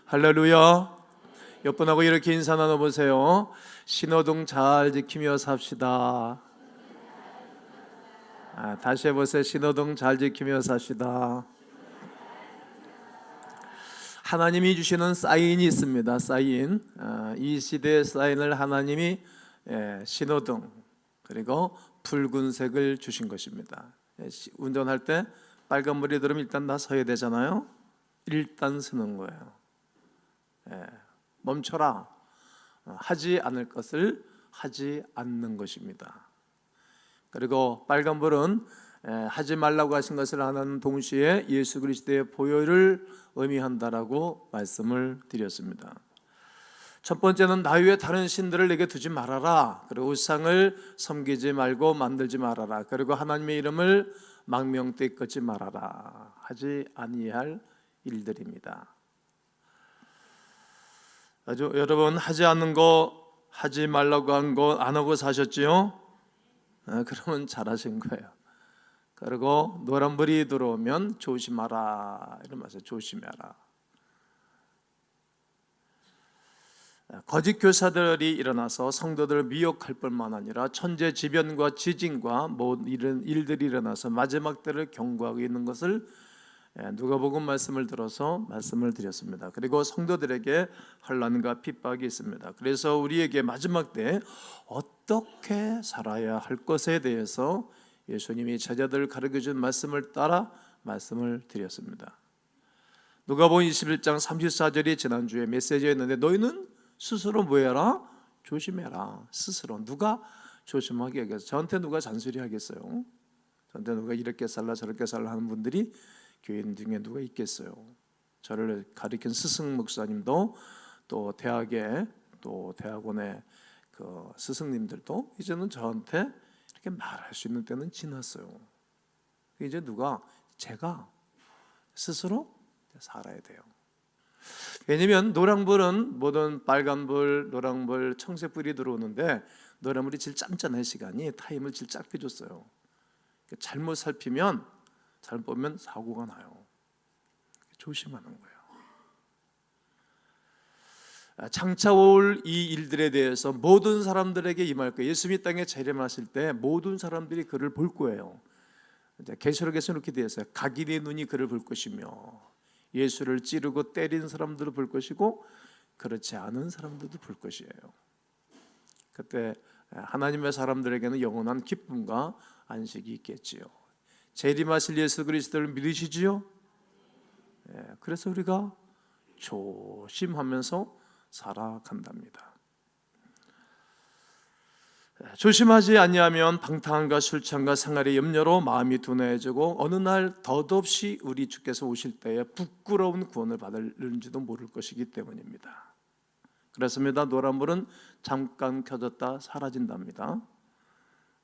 할렐루야. 옆분하고 이렇게 인사 나눠보세요. 신호등 잘 지키며 삽시다. 다시 해보세요. 신호등 잘 지키며 삽시다. 하나님이 주시는 사인이 있습니다. 사인. 이 시대의 사인을 하나님이 신호등 그리고 붉은색을 주신 것입니다. 운전할 때 빨간불이 들으면 일단 다 서야 되잖아요. 일단 서는 거예요. 멈춰라. 하지 않을 것을 하지 않는 것입니다. 그리고 빨간불은 하지 말라고 하신 것을 하는 동시에 예수 그리스도의 보혈을 의미한다라고 말씀을 드렸습니다. 첫 번째는 나 외에 다른 신들을 내게 두지 말아라. 그리고 우상을 섬기지 말고 만들지 말아라. 그리고 하나님의 이름을 망명되이 끊지 말아라. 하지 아니할 일들입니다. 여러분 하지 않는 거 하지 말라고 한 거 안 하고 사셨지요? 그러면 잘하신 거예요. 그리고 노란불이 들어오면 조심하라 이런 말씀. 조심해라. 거짓 교사들이 일어나서 성도들을 미혹할 뿐만 아니라 천재지변과 지진과 이런 일들이 일어나서 마지막 때를 경고하고 있는 것을 누가복음 말씀을 들어서 말씀을 드렸습니다. 그리고 성도들에게 환난과 핍박이 있습니다. 그래서 우리에게 마지막 때 어떻게 살아야 할 것에 대해서 예수님이 제자들을 가르쳐준 말씀을 따라 말씀을 드렸습니다. 누가복음 21장 34절이 지난주에 메시지였는데 너희는 스스로 뭐해라? 조심해라. 스스로. 누가 조심하게 하겠어요? 저한테 누가 잔소리 하겠어요? 저한테 누가 이렇게 살라 저렇게 살라 하는 분들이 교인 중에 누가 있겠어요? 저를 가르친 스승 목사님도 또 대학원의 그 스승님들도 이제는 저한테 이렇게 말할 수 있는 때는 지났어요. 이제 제가 스스로 살아야 돼요. 왜냐면 노란불은 모든 빨간불, 노란불, 청색불이 들어오는데 노란불이 제일 짠짠한 시간이 타임을 제일 짧게 줬어요. 잘못 살피면 잘못 보면 사고가 나요. 조심하는 거예요. 장차 올 이 일들에 대해서 모든 사람들에게 임할 거예요. 예수님이 땅에 재림하실 때 모든 사람들이 그를 볼 거예요. 계시록에서 이렇게 되어 있어요. 각인의 눈이 그를 볼 것이며 예수를 찌르고 때린 사람들을 볼 것이고 그렇지 않은 사람들도 볼 것이에요. 그때 하나님의 사람들에게는 영원한 기쁨과 안식이 있겠지요. 재림하실 예수 그리스도를 믿으시지요? 그래서 우리가 조심하면서 살아간답니다. 조심하지 아니하면 방탕함과 술창과 생활의 염려로 마음이 둔해지고 어느 날 덧없이 우리 주께서 오실 때에 부끄러운 구원을 받을는지도 모를 것이기 때문입니다. 그렇습니다. 노란불은 잠깐 켜졌다 사라진답니다.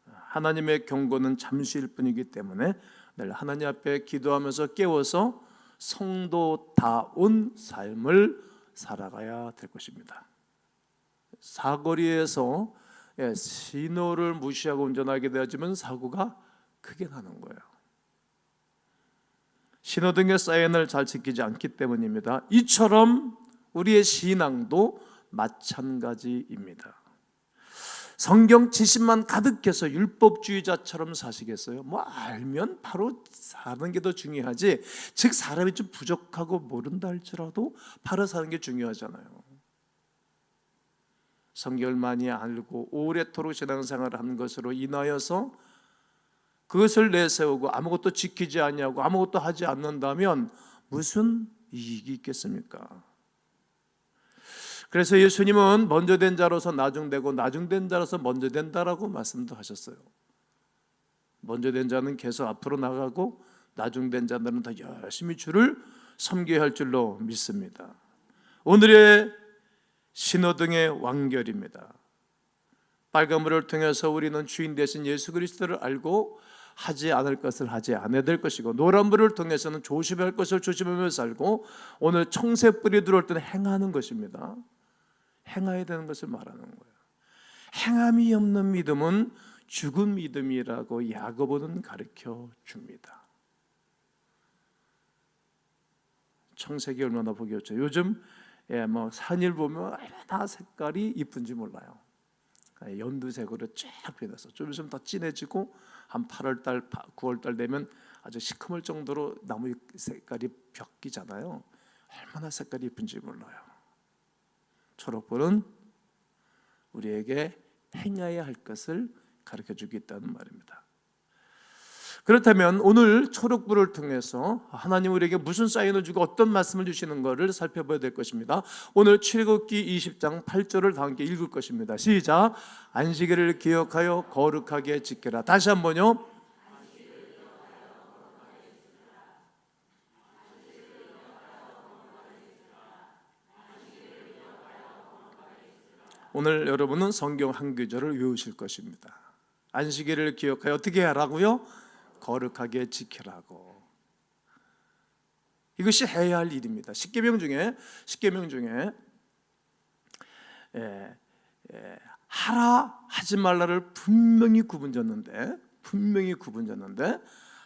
하나님의 경고는 잠시일 뿐이기 때문에 늘 하나님 앞에 기도하면서 깨워서 성도다운 삶을 살아가야 될 것입니다. 사거리에서 신호를 무시하고 운전하게 되어지면 사고가 크게 나는 거예요. 신호등의 사인을 잘 지키지 않기 때문입니다. 이처럼 우리의 신앙도 마찬가지입니다. 성경 지식만 가득해서 율법주의자처럼 사시겠어요? 알면 바로 사는 게 더 중요하지. 즉 사람이 좀 부족하고 모른다 할지라도 바로 사는 게 중요하잖아요. 성경을 많이 알고 오래도록 신앙생활을 한 것으로 인하여서 그것을 내세우고 아무것도 지키지 아니하고 아무것도 하지 않는다면 무슨 이익이 있겠습니까? 그래서 예수님은 먼저 된 자로서 나중되고 나중된 자로서 먼저 된다라고 말씀도 하셨어요. 먼저 된 자는 계속 앞으로 나가고 나중된 자들은 더 열심히 주를 섬겨야 할 줄로 믿습니다. 오늘의 신호등의 완결입니다. 빨간불을 통해서 우리는 주인 되신 예수 그리스도를 알고 하지 않을 것을 하지 않아야 될 것이고 노란불을 통해서는 조심해야 할 것을 조심하며 살고 오늘 청색불이 들어올 때는 행하는 것입니다. 행해야 되는 것을 말하는 거예요. 행함이 없는 믿음은 죽은 믿음이라고 야고보는 가르쳐 줍니다. 청색이 얼마나 보기 좋죠. 요즘 뭐 산일 보면 얼마나 색깔이 이쁜지 몰라요. 연두색으로 쫙 변해서 좀 있으면 더 진해지고 한 8월달, 9월달 되면 아주 시커멀 정도로 나무 색깔이 바뀌잖아요. 얼마나 색깔이 이쁜지 몰라요. 초록불은 우리에게 행해야 할 것을 가르쳐주고 있다는 말입니다. 그렇다면 오늘 초록불을 통해서 하나님 우리에게 무슨 사인을 주고 어떤 말씀을 주시는 것을 살펴봐야 될 것입니다. 오늘 출애굽기 20장 8절을 다 함께 읽을 것입니다. 시작. 안식일을 기억하여 거룩하게 지켜라. 다시 한번요. 오늘 여러분은 성경 한 구절을 외우실 것입니다. 안식일을 기억하여 어떻게 하라고요? 거룩하게 지키라고. 이것이 해야 할 일입니다. 십계명 중에 하라 하지 말라를 분명히 구분졌는데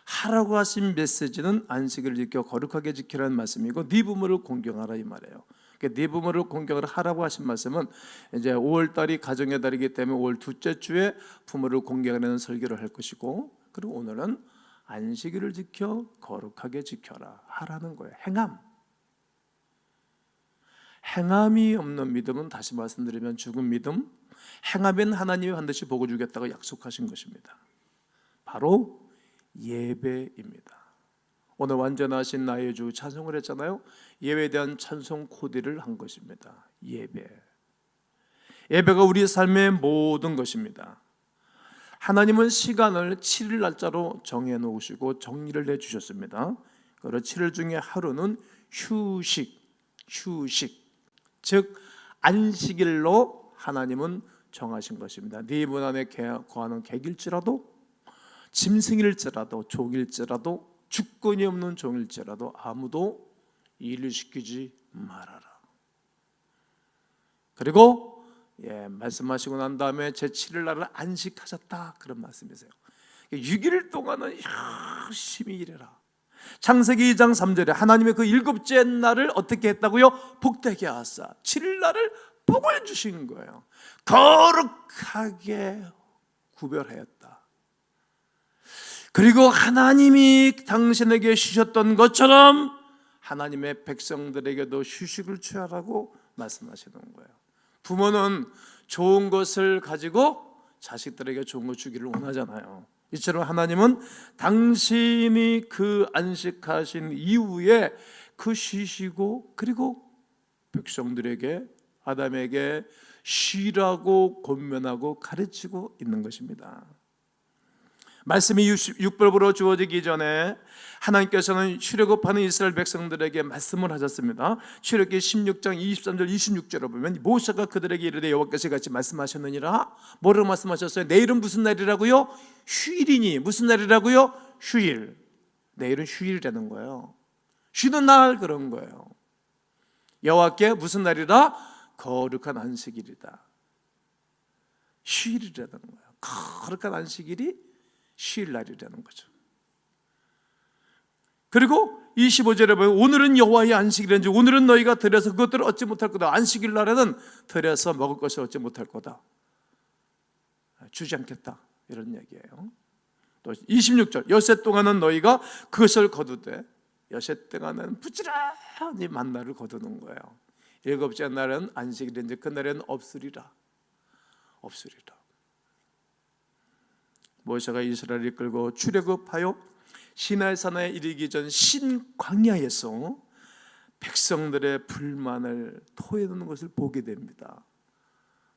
하라고 하신 메시지는 안식일을 지켜 거룩하게 지키라는 말씀이고 네 부모를 공경하라 이 말이에요. 네 부모를 공경을 하라고 하신 말씀은 이제 5월달이 가정의 달이기 때문에 5월 둘째 주에 부모를 공경하는 설교를 할 것이고, 그리고 오늘은 안식일을 지켜 거룩하게 지켜라 하라는 거예요. 행함이 없는 믿음은, 다시 말씀드리면 죽은 믿음. 행하면 하나님이 반드시 복을 주겠다고 약속하신 것입니다. 바로 예배입니다. 오늘 완전하신 나의 주 찬송을 했잖아요. 예배에 대한 찬송 코디를 한 것입니다. 예배가 우리 삶의 모든 것입니다. 하나님은 시간을 7일 날짜로 정해 놓으시고 정리를 내주셨습니다. 그리고 7일 중에 하루는 휴식, 즉 안식일로 하나님은 정하신 것입니다. 네 문 안에 거하는 객일지라도, 짐승일지라도, 종일지라도, 주권이 없는 종일지라도 아무도 일을 시키지 말아라. 그리고 말씀하시고 난 다음에 제7일 날을 안식하셨다, 그런 말씀이세요. 6일 동안은 열심히 일해라. 창세기 2장 3절에 하나님의 그 일곱째 날을 어떻게 했다고요? 복되게 하사 7일 날을 복을 주신 거예요. 거룩하게 구별하였다. 그리고 하나님이 당신에게 주셨던 것처럼 하나님의 백성들에게도 휴식을 취하라고 말씀하시는 거예요. 부모는 좋은 것을 가지고 자식들에게 좋은 것 주기를 원하잖아요. 이처럼 하나님은 당신이 그 안식하신 이후에 그 쉬시고, 그리고 백성들에게, 아담에게 쉬라고 권면하고 가르치고 있는 것입니다. 말씀이 율법으로 주어지기 전에 하나님께서는 출애굽하는 이스라엘 백성들에게 말씀을 하셨습니다. 출애굽기 16장 23절 26절을 보면 모세가 그들에게 이르되 여호와께서 같이 말씀하셨느니라. 뭐라고 말씀하셨어요? 내일은 무슨 날이라고요? 휴일이니. 무슨 날이라고요? 휴일. 내일은 휴일이라는 거예요. 쉬는 날, 그런 거예요. 여호와께 무슨 날이라? 거룩한 안식일이다. 휴일이라는 거예요. 거룩한 안식일이 휴일날이라는 거죠. 그리고 25절에 보면 오늘은 여호와의 안식일인지 오늘은 너희가 들여서 그것들을 얻지 못할 거다. 안식일 날에는 들여서 먹을 것을 얻지 못할 거다. 주지 않겠다, 이런 얘기예요. 또 26절 엿새 동안은 너희가 그것을 거두되, 엿새 동안은 부지런히 만나를 거두는 거예요. 일곱째 날은 안식일인지 그날에는 없으리라. 모세가 이스라엘을 이끌고 출애굽하여 시내산에 이르기 전 신광야에서 백성들의 불만을 토해내는 것을 보게 됩니다.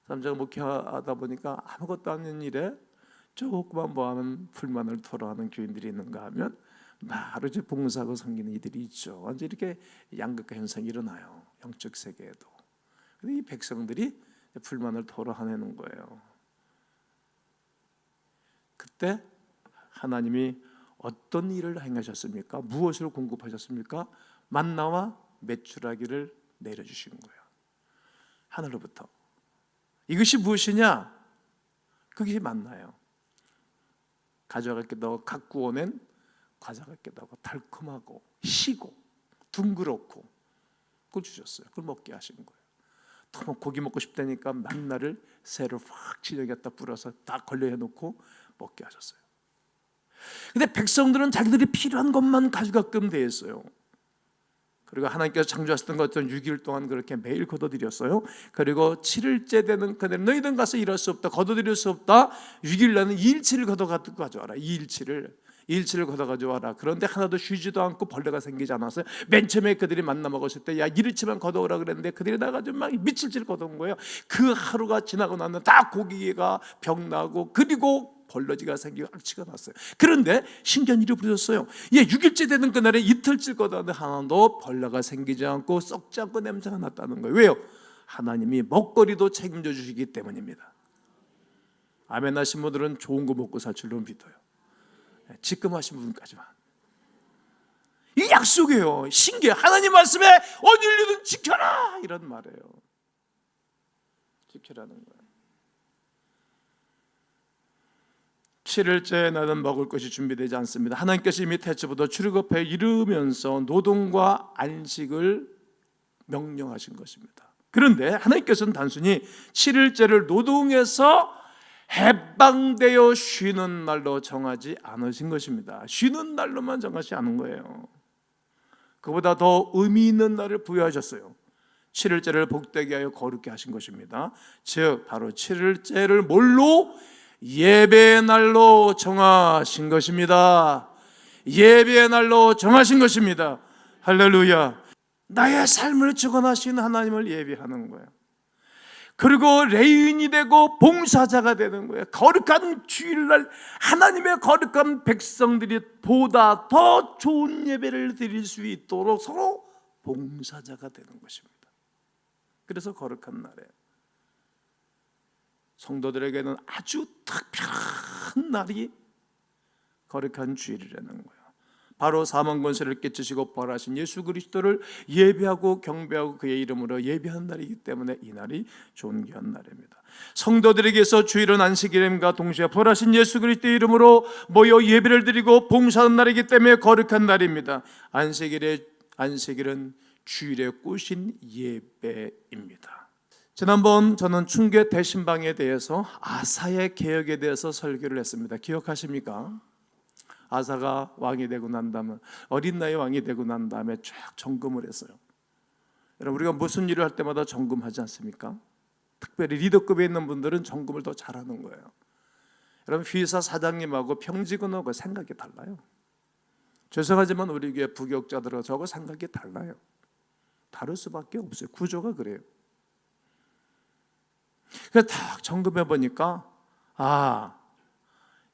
사람들이 목회하다 보니까 아무것도 아닌 일에 조금만 뭐하면 불만을 토로하는 교인들이 있는가 하면 바로 이제 봉사하고 섬기는 이들이 있죠. 완전 이렇게 양극화 현상이 일어나요, 영적 세계에도. 근데 이 백성들이 불만을 토로하는 거예요. 그때 하나님이 어떤 일을 행하셨습니까? 무엇을 공급하셨습니까? 만나와 메추라기를 내려주신 거예요, 하늘로부터. 이것이 무엇이냐? 그게 만나요. 가져가기도 하고, 갖고 오는 과자 같기도 하고, 달콤하고 시고 둥그렇고 그걸 주셨어요. 그걸 먹게 하신 거예요. 너무 고기 먹고 싶다니까 만나를 새로 확 지정에다 뿌려서 다 걸려 해놓고 먹게 하셨어요. 근데 백성들은 자기들이 필요한 것만 가져가끔 돼 있어요. 그리고 하나님께서 창조하셨던 것들은 6일 동안 그렇게 매일 거둬들였어요. 그리고 7일째 되는 그날 너희들은 가서 일할 수 없다, 거둬들일 수 없다. 6일 나는 2일치를 가져와라. 2일치를 걷어가져와라. 그런데 하나도 쉬지도 않고 벌레가 생기지 않았어요. 맨 처음에 그들이 만나 먹었을 때 야 1일치만 걷어오라 그랬는데 그들이 나가지고 막 미칠질 걷어온 거예요. 그 하루가 지나고 나면 다 고기가 병나고 그리고 벌러지가 생기고 악취가 났어요. 그런데 신기한 일이 벌어졌어요. 6일째 되는 그날에 이틀째 걷어왔는데 하나도 벌레가 생기지 않고 썩지 않고 냄새가 났다는 거예요. 왜요? 하나님이 먹거리도 책임져 주시기 때문입니다. 아멘 하신 분들은 좋은 거 먹고 살 줄로 믿어요. 지금 하신 분까지만. 이 약속이에요. 신기해. 하나님 말씀에 어디 일리든 지켜라 이런 말이에요. 지키라는 거예요. 7일째 나는 먹을 것이 준비되지 않습니다. 하나님께서 이미 태초부터 출애굽해 이르면서 노동과 안식을 명령하신 것입니다. 그런데 하나님께서는 단순히 7일째를 노동에서 해방되어 쉬는 날로 정하지 않으신 것입니다. 쉬는 날로만 정하지 않은 거예요. 그보다 더 의미 있는 날을 부여하셨어요. 7일째를 복되게 하여 거룩게 하신 것입니다. 즉 바로 7일째를 뭘로? 예배의 날로 정하신 것입니다. 예배의 날로 정하신 것입니다. 할렐루야. 나의 삶을 주관하신 하나님을 예배하는 거예요. 그리고 레위인이 되고 봉사자가 되는 거예요. 거룩한 주일날 하나님의 거룩한 백성들이 보다 더 좋은 예배를 드릴 수 있도록 서로 봉사자가 되는 것입니다. 그래서 거룩한 날에 성도들에게는 아주 특별한 날이 거룩한 주일이라는 거예요. 바로 사망 권세를 깨치시고 벌하신 예수 그리스도를 예배하고 경배하고 그의 이름으로 예배한 날이기 때문에 이 날이 존귀한 날입니다. 성도들에게서 주일은 안식일임과 동시에 벌하신 예수 그리스도의 이름으로 모여 예배를 드리고 봉사하는 날이기 때문에 거룩한 날입니다. 안식일은 주일의 꽃인 예배입니다. 지난번 저는 충계 대신방에 대해서 아사의 개혁에 대해서 설교를 했습니다. 기억하십니까? 아사가 왕이 되고 난 다음에 어린 나이에 왕이 되고 난 다음에 쫙 점검을 했어요. 여러분 우리가 무슨 일을 할 때마다 점검하지 않습니까? 특별히 리더급에 있는 분들은 점검을 더 잘하는 거예요. 여러분 휘사 사장님하고 평직원하고 생각이 달라요. 죄송하지만 우리 교회 부교육자들하고 저하고 생각이 달라요. 다를 수밖에 없어요. 구조가 그래요. 그래서 딱 점검해 보니까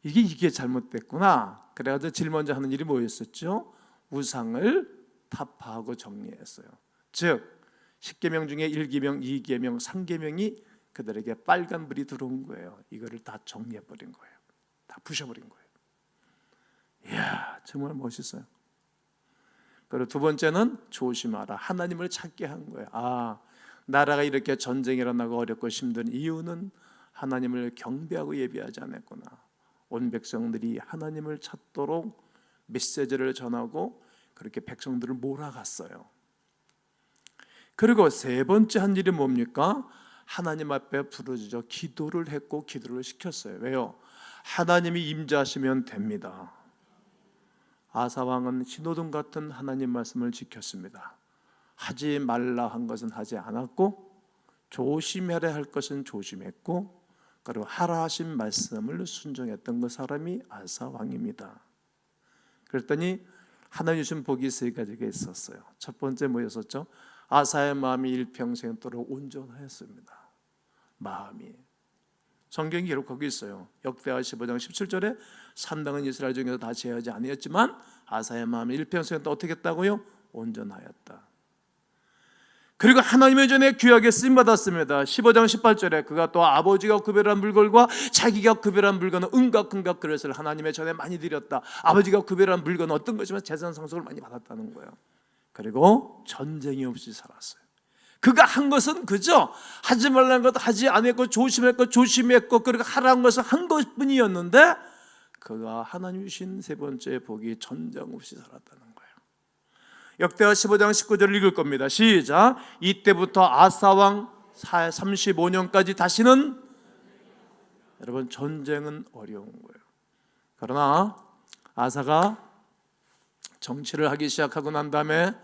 이게 잘못됐구나. 그래가지고 제일 먼저 하는 일이 뭐였었죠? 우상을 타파하고 정리했어요. 즉 10계명 중에 1계명, 2계명, 3계명이 그들에게 빨간불이 들어온 거예요. 이거를 다 정리해버린 거예요. 다 부셔버린 거예요. 이야 정말 멋있어요. 그리고 두 번째는 조심하라. 하나님을 찾게 한 거예요. 나라가 이렇게 전쟁이 일어나고 어렵고 힘든 이유는 하나님을 경배하고 예배하지 않았구나. 온 백성들이 하나님을 찾도록 메시지를 전하고 그렇게 백성들을 몰아갔어요. 그리고 세 번째 한 일이 뭡니까? 하나님 앞에 부르짖어 기도를 했고 기도를 시켰어요. 왜요? 하나님이 임재하시면 됩니다. 아사 왕은 신호등 같은 하나님 말씀을 지켰습니다. 하지 말라 한 것은 하지 않았고 조심해야 할 것은 조심했고 그리고 하라 하신 말씀을 순종했던 그 사람이 아사 왕입니다. 그랬더니 하나님 주신 복이 세 가지가 있었어요. 첫 번째 뭐였었죠? 아사의 마음이 일평생도록 온전하였습니다. 마음이 성경이 기록하고 있어요. 역대하 15장 17절에 산당은 이스라엘 중에서 다 제하지 아니었지만 아사의 마음이 일평생도 어떻게 했다고요? 온전하였다. 그리고 하나님의 전에 귀하게 쓰임받았습니다. 15장 18절에 그가 또 아버지가 구별한 물건과 자기가 구별한 물건은 은각 그릇을 하나님의 전에 많이 드렸다. 아버지가 구별한 물건은 어떤 것이면 재산 상속을 많이 받았다는 거예요. 그리고 전쟁이 없이 살았어요. 그가 한 것은 그저 하지 말라는 것도 하지 않았고 조심했고 그리고 하라는 것을 한 것뿐이었는데 그가 하나님 주신 세 번째 복이 전쟁 없이 살았다는 거예요. 역대하 15장 19절을 읽을 겁니다. 시작. 이때부터 아사왕 35년까지 다시는, 여러분, 전쟁은 어려운 거예요. 그러나 아사가 정치를 하기 시작하고 난 다음에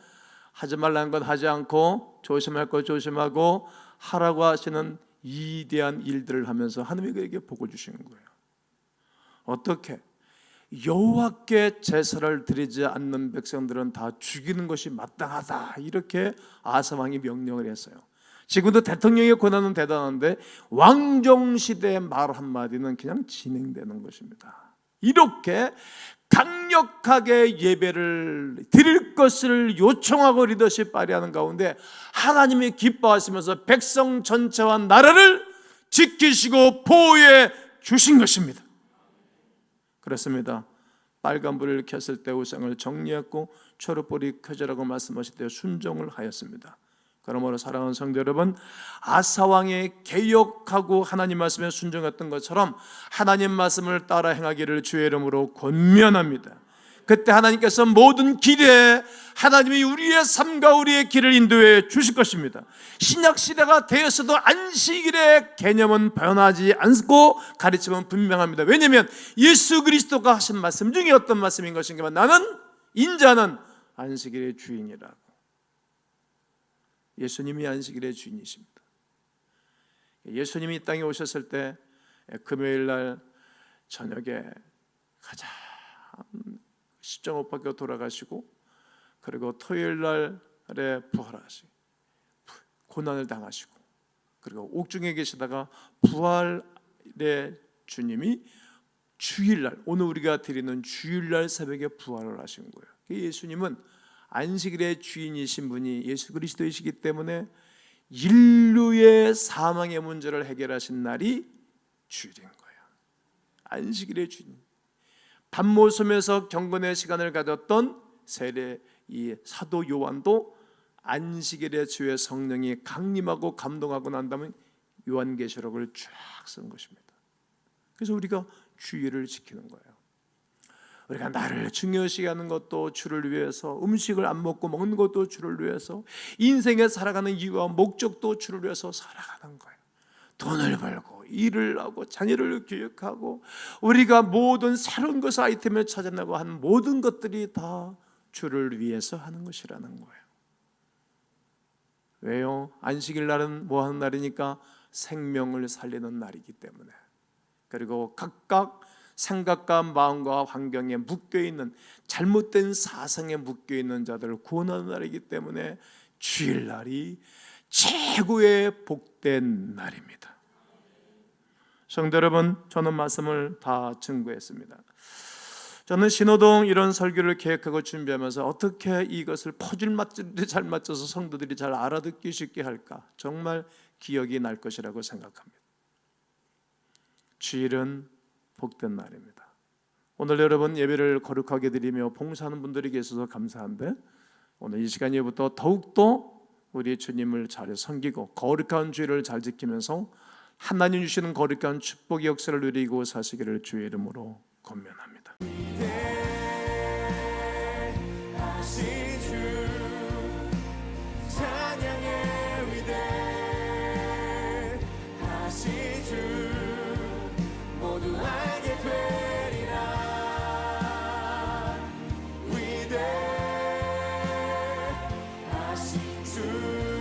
하지 말라는 건 하지 않고 조심할 것 조심하고 하라고 하시는 위대한 일들을 하면서 하나님이 그에게 복을 주시는 거예요. 어떻게? 여호와께 제사를 드리지 않는 백성들은 다 죽이는 것이 마땅하다, 이렇게 아사 왕이 명령을 했어요. 지금도 대통령의 권한은 대단한데 왕정시대의 말 한마디는 그냥 진행되는 것입니다. 이렇게 강력하게 예배를 드릴 것을 요청하고 리더십 발휘하는 가운데 하나님이 기뻐하시면서 백성 전체와 나라를 지키시고 보호해 주신 것입니다. 그렇습니다. 빨간불을 켰을 때 우상을 정리했고 초록불이 켜지라고 말씀하실 때 순종을 하였습니다. 그러므로 사랑하는 성도 여러분, 아사왕의 개혁하고 하나님 말씀에 순종했던 것처럼 하나님 말씀을 따라 행하기를 주의 이름으로 권면합니다. 그때 하나님께서 모든 길에 하나님이 우리의 삶과 우리의 길을 인도해 주실 것입니다. 신약시대가 되었어도 안식일의 개념은 변하지 않고 가르침은 분명합니다. 왜냐하면 예수 그리스도가 하신 말씀 중에 어떤 말씀인 것인가? 나는 인자는 안식일의 주인이라고. 예수님이 안식일의 주인이십니다. 예수님이 이 땅에 오셨을 때 금요일 날 저녁에 가장 십자가밖에 돌아가시고, 그리고 토요일 날에 부활하시고 고난을 당하시고, 그리고 옥중에 계시다가 부활의 주님이 주일날, 오늘 우리가 드리는 주일날 새벽에 부활을 하신 거예요. 예수님은 안식일의 주인이신 분이 예수 그리스도이시기 때문에 인류의 사망의 문제를 해결하신 날이 주일인 거예요. 안식일의 주인. 밤모섬에서 경건의 시간을 가졌던 세례 이 사도 요한도 안식일의 주의 성령이 강림하고 감동하고 난 다음에 요한계시록을 쫙 쓴 것입니다. 그래서 우리가 주일을 지키는 거예요. 우리가 나를 중요시 하는 것도 주를 위해서, 음식을 안 먹고 먹는 것도 주를 위해서, 인생에 살아가는 이유와 목적도 주를 위해서 살아가는 거예요. 돈을 벌고 일을 하고 자녀를 교육하고 우리가 모든 새로운 것을 아이템을 찾아내고 하는 모든 것들이 다 주를 위해서 하는 것이라는 거예요. 왜요? 안식일 날은 뭐 하는 날이니까 생명을 살리는 날이기 때문에, 그리고 각각 생각과 마음과 환경에 묶여있는, 잘못된 사상에 묶여있는 자들을 구원하는 날이기 때문에 주일날이 최고의 복된 날입니다. 성도 여러분, 저는 말씀을 다 증거했습니다. 저는 신호동 이런 설교를 계획하고 준비하면서 어떻게 이것을 퍼즐맞추듯이 잘 맞춰서 성도들이 잘 알아듣기 쉽게 할까, 정말 기억이 날 것이라고 생각합니다. 주일은 복된 날입니다. 오늘 여러분 예배를 거룩하게 드리며 봉사하는 분들이 계셔서 감사한데, 오늘 이 시간부터 더욱더 우리 주님을 잘 섬기고 거룩한 주일을 잘 지키면서 하나님 주시는 거룩한 축복의 역사를 누리고 사시기를 주의 이름으로 권면합니다. 주